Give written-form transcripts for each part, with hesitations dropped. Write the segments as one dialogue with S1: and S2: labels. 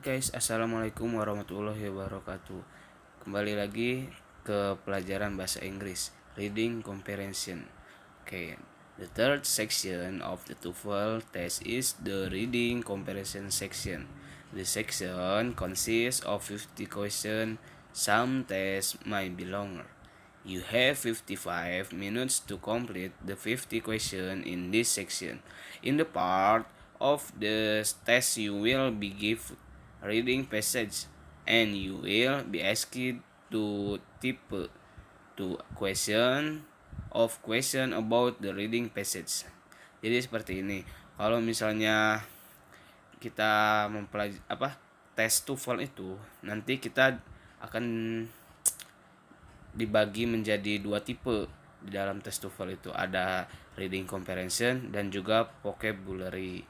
S1: Guys, assalamualaikum warahmatullahi wabarakatuh. Kembali lagi ke pelajaran bahasa Inggris, reading comprehension. Oke, the third section of the TOEFL test is the reading comprehension section. The section consists of 50 questions. Some tests might be longer. You have 55 minutes to complete the 50 questions in this section. In the part of the test, you will be given reading passage and you will be asked to type to question about the reading passage. Jadi seperti ini. Kalau misalnya kita tes TOEFL itu, nanti kita akan dibagi menjadi dua tipe. Di dalam tes TOEFL itu ada reading comprehension dan juga vocabulary.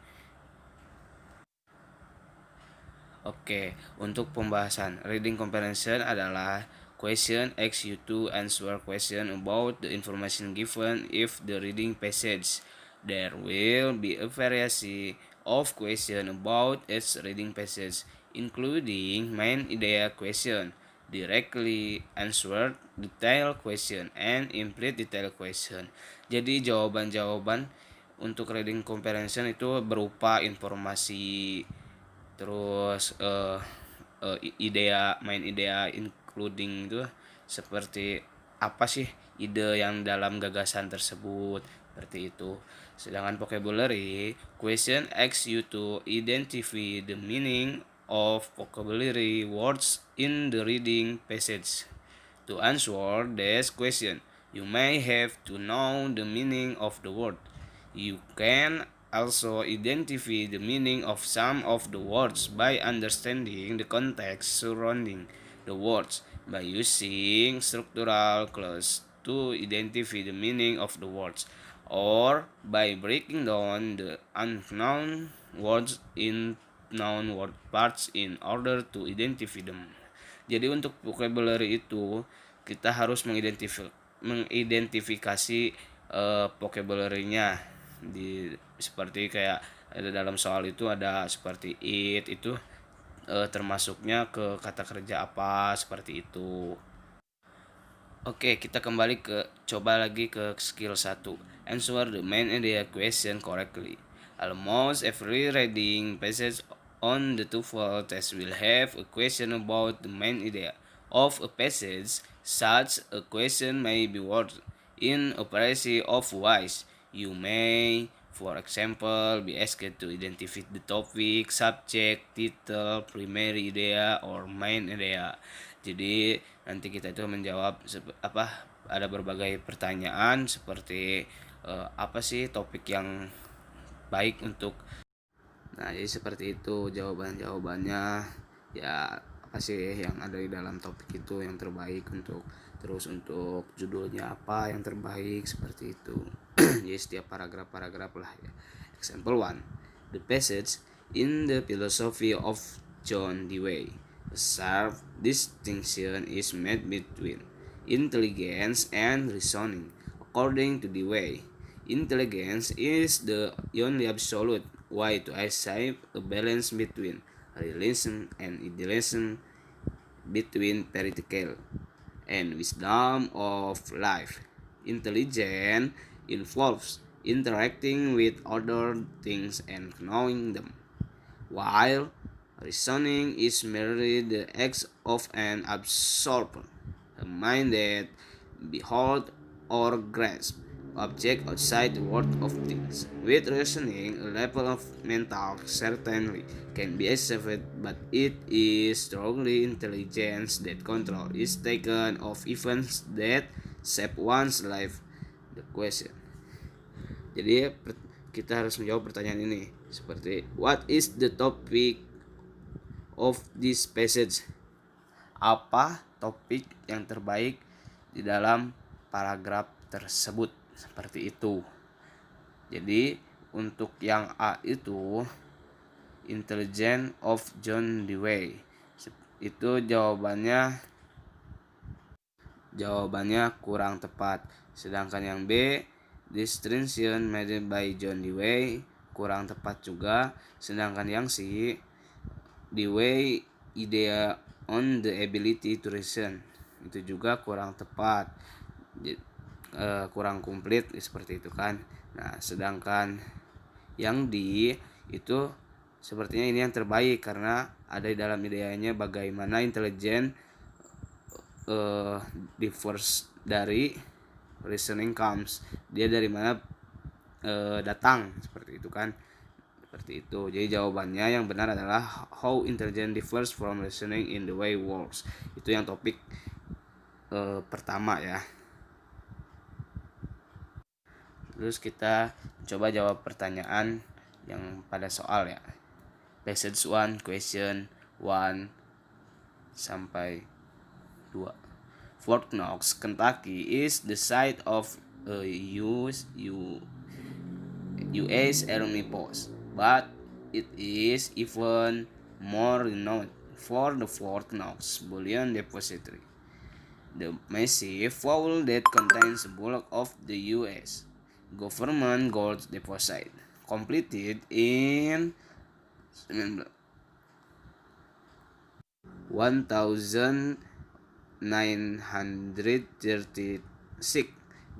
S1: Oke, untuk pembahasan reading comprehension adalah question asks you to answer question about the information given if the reading passage. There will be a variety of question about its reading passage, including main idea question, directly answered detailed question, and implied detailed question. Jadi jawaban-jawaban untuk reading comprehension itu berupa informasi, terus main idea including itu seperti apa sih ide yang dalam gagasan tersebut, seperti itu. Sedangkan vocabulary question asks you to identify the meaning of vocabulary words in the reading passage. To answer this question, you may have to know the meaning of the word. You can also identify the meaning of some of the words by understanding the context surrounding the words by using structural clues to identify the meaning of the words, or by breaking down the unknown words in known word parts in order to identify them. Jadi untuk vocabulary itu kita harus mengidentifikasi vocabulary-nya seperti kayak ada dalam soal itu ada seperti itu termasuknya ke kata kerja apa, seperti itu. Oke, kita coba lagi ke skill 1. Answer the main idea question correctly. Almost every reading passage on the TOEFL test will have a question about the main idea of a passage. Such a question may be worded in a variety of ways. You may, for example, be asked to identify the topic, subject, title, primary idea, or main idea. Jadi nanti kita itu menjawab ada berbagai pertanyaan seperti apa sih topik yang baik untuk. Nah, jadi seperti itu jawabannya, ya apa sih yang ada di dalam topik itu yang terbaik untuk judulnya apa yang terbaik, seperti itu. Jadi setiap paragraf lah ya. Example 1. The passage in the philosophy of John Dewey. A sharp distinction is made between intelligence and reasoning. According to Dewey, intelligence is the only absolute way to achieve a balance between realism and idealism, between practical and wisdom of life. Intelligence involves interacting with other things and knowing them, while reasoning is merely the act of an observer, a mind that beholds or grasps objects outside the world of things. With reasoning, a level of mental certainty can be achieved, but it is strongly intelligence that control is taken of events that shape one's life. The question. Jadi kita harus menjawab pertanyaan ini seperti, what is the topic of this passage? Apa topik yang terbaik di dalam paragraf tersebut, seperti itu. Jadi untuk yang A itu Intelligence of John Dewey, itu jawabannya kurang tepat. Sedangkan yang B, Distinction made by John Dewey, kurang tepat juga. Sedangkan yang C, the way idea on the ability to reason, itu juga kurang tepat, kurang komplit seperti itu kan. Nah sedangkan yang D itu sepertinya ini yang terbaik karena ada di dalam ideanya bagaimana intelijen differs dari reasoning comes, dia dari mana datang, seperti itu kan. Seperti itu. Jadi jawabannya yang benar adalah how intelligence differs from reasoning in the way works. Itu yang topik pertama ya. Terus kita coba jawab pertanyaan yang pada soal ya. Passage 1, question 1 sampai 2. Fort Knox, Kentucky is the site of a US Army post, but it is even more renowned for the Fort Knox Bullion Depository, the massive vault that contains the bulk of the US government gold deposit, completed in 1936.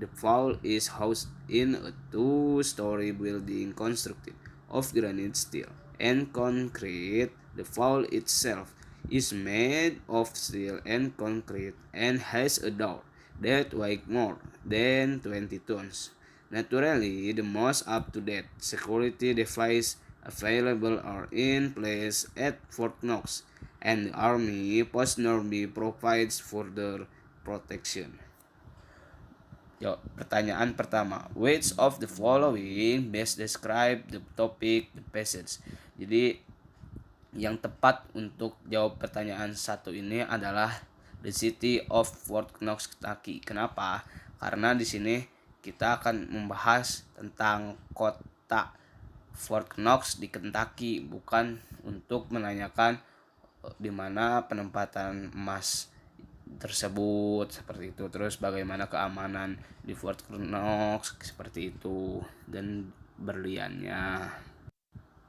S1: The vault is housed in a two-story building constructed of granite, steel, and concrete. The vault itself is made of steel and concrete and has a door that weighs more than 20 tons. Naturally, the most up-to-date security devices available are in place at Fort Knox, and the Army Post Norby provides further protection. Yo, pertanyaan pertama, which of the following best describe the topic, the passage? Jadi yang tepat untuk jawab pertanyaan satu ini adalah the city of Fort Knox, Kentucky. Kenapa? Karena di sini kita akan membahas tentang kota Fort Knox di Kentucky, bukan untuk menanyakan di mana penempatan emas tersebut, seperti itu. Terus bagaimana keamanan di Fort Knox, seperti itu, dan berliannya.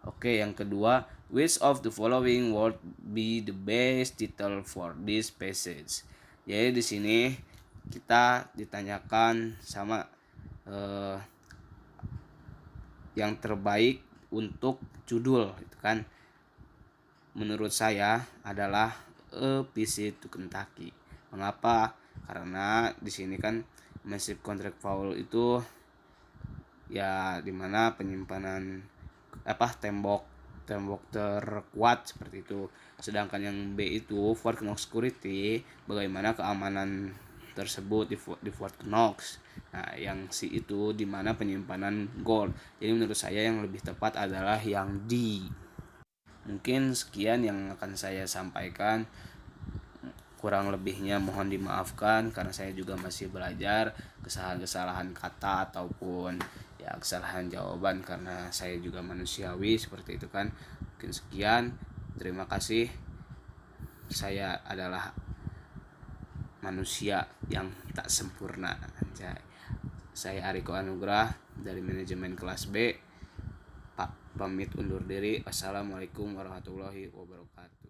S1: Oke, yang kedua, which of the following would be the best title for this passage? Jadi di sini kita ditanyakan sama yang terbaik untuk judul, itu kan. Menurut saya adalah A Visit to Kentucky. Mengapa? Karena di sini kan Massive Contract Vault itu ya dimana penyimpanan tembok terkuat, seperti itu. Sedangkan yang B itu Fort Knox Security, bagaimana keamanan tersebut di Fort Knox. Nah, yang C itu dimana penyimpanan gold. Jadi menurut saya yang lebih tepat adalah yang D. Mungkin sekian yang akan saya sampaikan. Kurang lebihnya mohon dimaafkan karena saya juga masih belajar, kesalahan-kesalahan kata ataupun ya kesalahan jawaban karena saya juga manusiawi, seperti itu kan. Mungkin sekian, terima kasih. Saya adalah manusia yang tak sempurna. Saya Ariko Anugrah dari manajemen kelas B. Pak pamit undur diri. Wassalamualaikum warahmatullahi wabarakatuh.